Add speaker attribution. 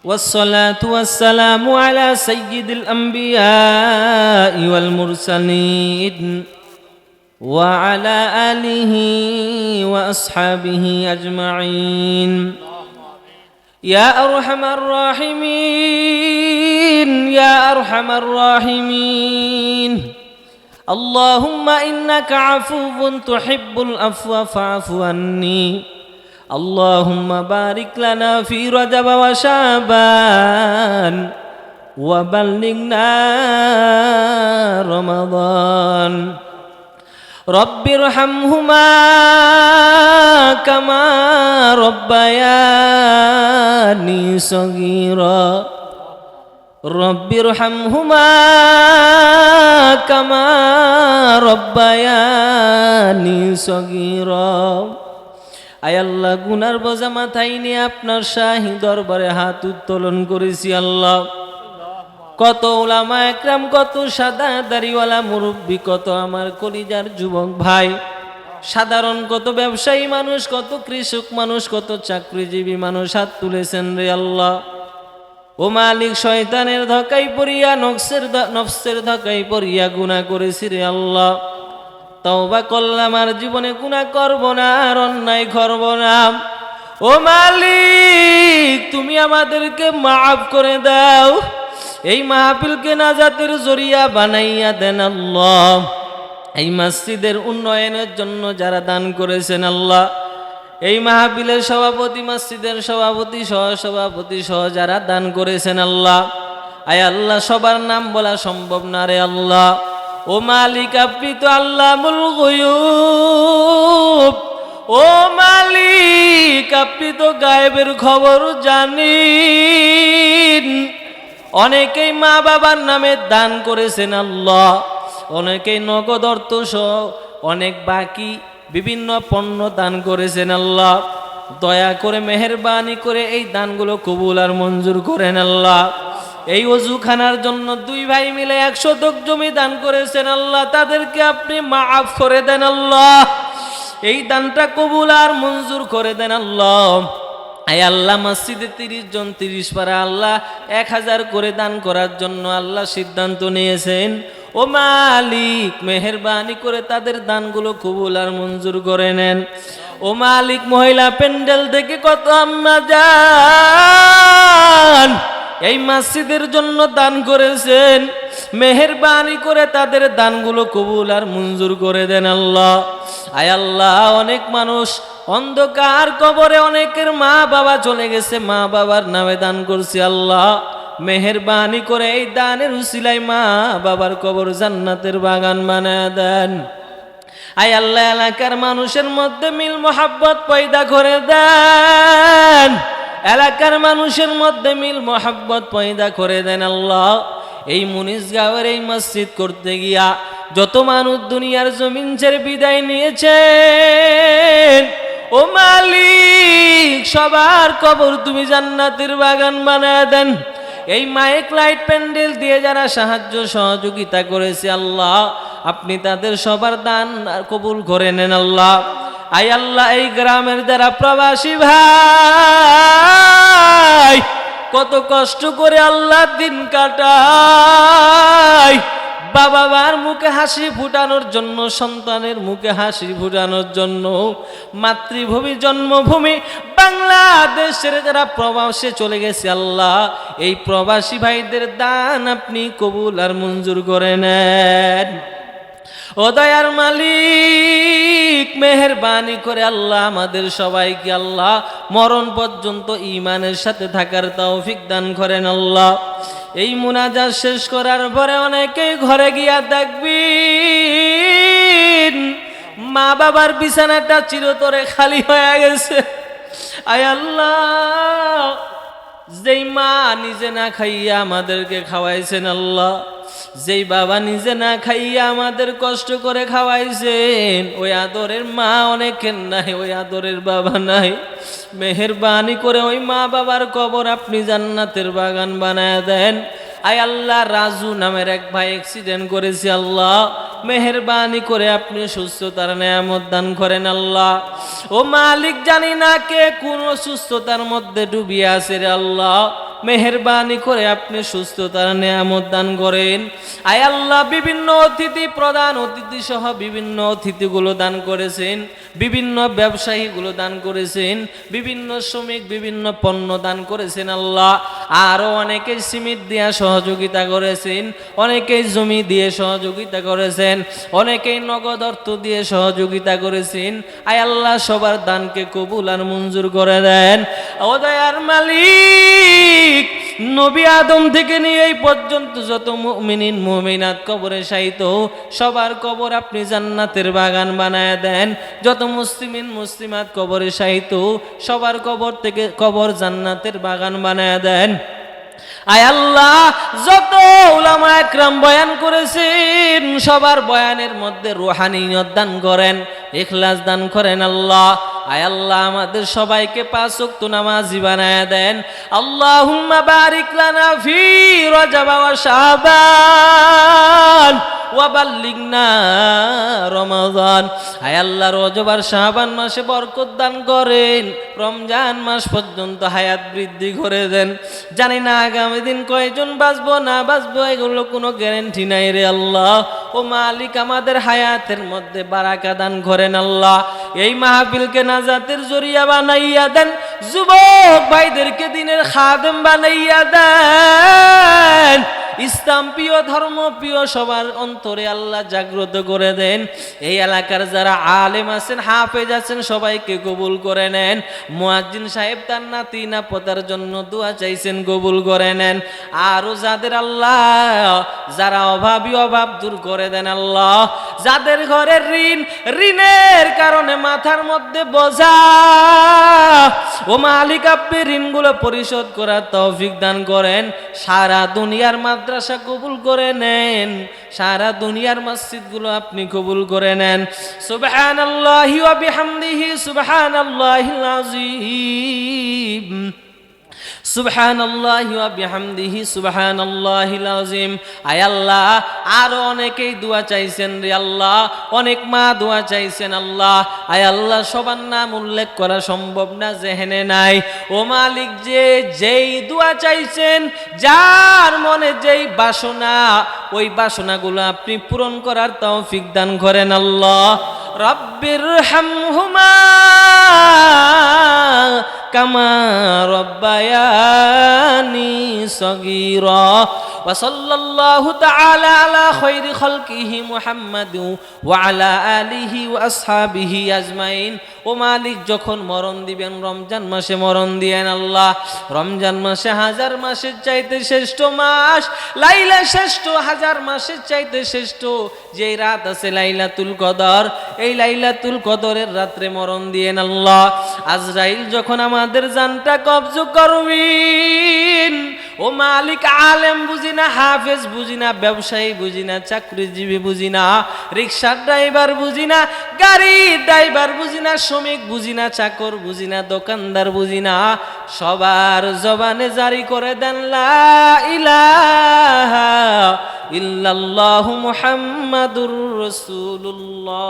Speaker 1: والصلاة والسلام على سيد الأنبياء والمرسلين وعلى آله وأصحابه أجمعين يا أرحم الراحمين يا أرحم الراحمين اللهم إنك عفو تحب العفو فاعف عني اللهم بارك لنا في رجب وشعبان وبلغنا رمضان رب ارحمهما كما ربياني صغيرا رب ارحمهما كما ربياني صغيرا আয় আল্লাহ, গুনার বোঝা মাথায় নিয়ে আপনার শাহী দরবারে হাত উত্তোলন করেছি আল্লাহ। কত উলামা একরাম, কত সাদা দাড়িওয়ালা মুরব্বী, কত আমার কলিজার যুবক ভাই, সাধারণ কত ব্যবসায়ী মানুষ, কত কৃষক মানুষ, কত চাকরিজীবী মানুষ হাত তুলেছেন রে আল্লাহ। ও মালিক, শয়তানের ধোঁকায় পড়িয়া নফসের ধোঁকায় পড়িয়া গুনাহ করেছি রে আল্লাহ। তওবা করলাম, আর জীবনে গুনাহ করব না, আর অন্যায় করব না। ও মালিক, তুমি আমাদেরকে মাফ করে দাও। এই মাহফিলকে নাজাতের জরিয়া বানাইয়া দেন আল্লাহ। এই মসজিদের উন্নয়নের জন্য যারা দান করেছেন আল্লাহ, এই মাহফিলের সভাপতি, মসজিদের সভাপতি, সহসভাপতি সহ যারা দান করেছেন আল্লাহ, আয় আল্লাহ, সবার নাম বলা সম্ভব না রে আল্লাহ। ও মালিক, আপনি তো আল্লামুল গায়ব। ও মালিক, আপনি তো গায়েবের খবর জানেন। অনেকেই মা বাবার নামে দান করেছেন আল্লাহ, অনেকেই নগদ অর্থ সহ অনেক বাকি বিভিন্ন পণ্য দান করেছেন আল্লাহ। দয়া করে মেহেরবানি করে এই দানগুলো কবুল আর মঞ্জুর করেন আল্লাহ। এই ওযুখানার জন্য দুই ভাই মিলে 100 শতক জমি দান করেছেন আল্লাহ, তাদেরকে আপনি মাফ করে দেন আল্লাহ। এই দানটা কবুল আর মঞ্জুর করে দেন আল্লাহ। আয় আল্লাহ, মসজিদে 30 জন 30 পারা আল্লাহ 1000 করে দান করার জন্য আল্লাহ সিদ্ধান্ত নিয়েছেন। ও মালিক, মেহেরবানি করে তাদের দানগুলো কবুল আর মঞ্জুর করে নেন। ও মালিক, মহিলা প্যান্ডেল থেকে কত আম্মা জান এই মসজিদের জন্য দান করেছেন, মেহেরবানি করে তাদের দানগুলো কবুল আর মঞ্জুর করে দেন আল্লাহ। আয় আল্লাহ, অনেক মানুষ অন্ধকার কবরে, অনেকের মা বাবা চলে গেছে, মা বাবার নামে দান করছি আল্লাহ। মেহেরবানি করে এই দানের উসিলায় মা বাবার কবর জান্নাতের বাগান বানায় দেন। আয় আল্লাহ, এলাকার মানুষের মধ্যে মিল মোহাব্বত পয়দা করে দেন। এলাকার মানুষের মধ্যে মিল মোহাব্বত পয়দা করে দেন আল্লাহ। এই মুনিশগাঁওয়ের এই মসজিদ করতে গিয়া যত মানুষ দুনিয়ার জমিন ছেড়ে বিদায় নিয়েছেন, ও মালিক, সবার কবর তুমি জান্নাতের বাগান বানায় দেন। এই মাইক লাইট প্যান্ডেল দিয়ে যারা সাহায্য সহযোগিতা করেছে আল্লাহ, আপনি তাদের সবার দান কবুল করে নেন আল্লাহ। আয় আল্লাহ, এই গ্রামের যারা প্রবাসী ভাই কত কষ্ট করে আল্লাহ দিন কাটায়, বাবা মার মুখে হাসি ফুটানোর জন্য, সন্তানের মুখে হাসি ফুটানোর জন্য, মাতৃভূমি জন্মভূমি বাংলাদেশের যারা প্রবাসে চলে গেছে আল্লাহ, এই প্রবাসী ভাইদের দান আপনি কবুল আর মঞ্জুর করে নেন। ও দয়ার মালিক, মেহেরবানি করে আল্লাহ আমাদের সবাইকে আল্লাহ মরণ পর্যন্ত ঈমানের সাথে থাকার তৌফিক দান করেন আল্লাহ। এই মুনাজাত শেষ করার পরে অনেকেই ঘরে গিয়া দেখবেন মা বাবার বিছানাটা চিরতরে খালি হয়ে গেছে। আয় আল্লাহ, যেই মা নিজে না খাইয়া আমাদেরকে খাওয়াইছেন আল্লাহ, যেই বাবা নিজে না খাইয়া আমাদের কষ্ট করে খাওয়াইছেন, ওই আদরের মা অনেকের নাই, ওই আদরের বাবা নাই। মেহেরবানি করে ওই মা বাবার কবর আপনি জান্নাতের বাগান বানায় দেন। আয় আল্লাহ, রাজু নামের এক ভাই অ্যাক্সিডেন্ট করেছে আল্লাহ, মেহেরবানি করে আপনি সুস্থতার নেয়ামত দান করেন আল্লাহ। ও মালিক, জানি না কে কোন সুস্থতার মধ্যে ডুবিয়ে আছে রে আল্লাহ, মেহেরবানি করে আপনি সুস্থতার নিয়ামত দান করেন। আয় আল্লাহ, বিভিন্ন অতিথি, প্রধান অতিথি সহ বিভিন্ন অতিথিগুলো দান করেছেন, বিভিন্ন ব্যবসায়ীগুলো দান করেছেন, বিভিন্ন শ্রমিক বিভিন্ন পণ্য দান করেছেন আল্লাহ। আরও অনেকে সিমেন্ট দিয়ে সহযোগিতা করেছেন, অনেকেই জমি দিয়ে সহযোগিতা করেছেন, অনেকেই নগদ অর্থ দিয়ে সহযোগিতা করেছেন। আয় আল্লাহ, সবার দানকে কবুল আর মঞ্জুর করে দেন। ও দয়ার মালিক, নবী আদম থেকে নিয়ে এই পর্যন্ত যত মুমিনিন মুমিনাত কবরে শায়িত, সবার কবর আপনি জান্নাতের বাগান বানায় দেন। যত মুসলিমিন মুসলিমাত কবরে শায়িত, সবার কবর থেকে কবর জান্নাতের বাগান বানায় দেন। আয় আল্লাহ, যত উলামা একরাম বয়ান করেছেন, সবার বয়ানের মধ্যে রুহানিয়ত দান করেন, ইখলাস দান করেন আল্লাহ। আয় আল্লাহ, আমাদের সবাইকে 5 ওয়াক্ত নামাজি বানায় দেন। আল্লাহুম্মা বারিক লানা ফি রজব ওয়া শাবান ওয়া বাল্লিগনা রমাদান। আয় আল্লাহ, রজব আর শাবান মাসে বরকত দান করেন, রমজান মাস পর্যন্ত হায়াত বৃদ্ধি করে দেন। জানি না আগামী দিন কয়জন বাঁচবো না বাঁচবো, এগুলো কোনো গ্যারান্টি নাই রে আল্লাহ। ও মালিক, আমাদের হায়াতের মধ্যে বারাকা দান করেন আল্লাহ। এই মাহফিলকে নাজাতের জরিয়া বানাইয়া দেন, যুবক ভাইদেরকে দিনের খাদেম বানাইয়া দেন। ইসলাম প্রিয়, ধর্ম প্রিয় সবার অন্তরে আল্লাহ জাগ্রত করে দেন। এই এলাকার যারা আলেম আছেন, হাফেজ আছেন, সবাইকে কবুল করে নেন। মুয়াজ্জিন সাহেব তার নাতি নাপতার জন্য দোয়া চাইছেন, কবুল করে নেন। আরো যাদের আল্লাহ, যারা অভাবী, অভাব দূর করে দেন আল্লাহ। যাদের ঘরের ঋণ, ঋণের কারণে মাথার মধ্যে বোঝা, ও মালিক, আপনি ঋণগুলো পরিশোধ করার তৌফিক দান করেন। সারা দুনিয়ার মাদ্রাসা কবুল করে নেন, সারা দুনিয়ার মসজিদগুলো আপনি কবুল করে নেন। সুবহানাল্লাহি ওয়া বিহামদিহি সুবহানাল্লাহিল আযীম, সুবহানাল্লাহি ওয়া বিহামদিহি সুবহানাল্লাহিল আযীম। আয় আল্লাহ, আরো অনেকেই দোয়া চাইছেন রে আল্লাহ, অনেক মা দোয়া চাইছেন আল্লাহ। আয় আল্লাহ, সবার নাম উল্লেখ করা সম্ভব না, যেহেনে নাই। ও মালিক, যেই দোয়া চাইছেন, যার মনে যেই বাসনা, ওই বাসনাগুলো আপনি পূরণ করার তৌফিক দান করেন আল্লাহ। রব্বির হামহুমা কামা রব্বায়ানি সগীরা। ওয়া সাল্লাল্লাহু তাআলা আলা খায়রি খালকিহি মুহাম্মাদু ওয়া আলা আলিহি ওয়া আসহাবিহি আজমাইন। ও মালিক, যখন মরণ দিবেন রমজান মাসে মরণ দিয়েন আল্লাহ। রমজান মাসে 1000 মাসের চাইতে শ্রেষ্ঠ মাস, লাইলা শ্রেষ্ঠ 1000 মাসের চাইতে শ্রেষ্ঠ যেই রাত আছে লাইলাতুল কদর, এই লাইলাতুল কদরের রাত্রে মরণ দিয়েন আল্লাহ। আজরাইল যখন আমাদের জানটা কবজ করবেন, ও মালিক, আলেম বুঝি না, হাফেজ বুঝি না, ব্যবসায়ী বুঝি না, চাকরিজীবী বুঝি না, রিক্সার ড্রাইভার বুঝি না, গাড়ির ড্রাইভার বুঝি না, শ্রমিক বুঝি না, চাকর বুঝি না, দোকানদার বুঝি না, সবার জবানে জারি করে দেন লা ইলাহা ইল্লাল্লাহু মুহাম্মাদুর রাসূলুল্লাহ।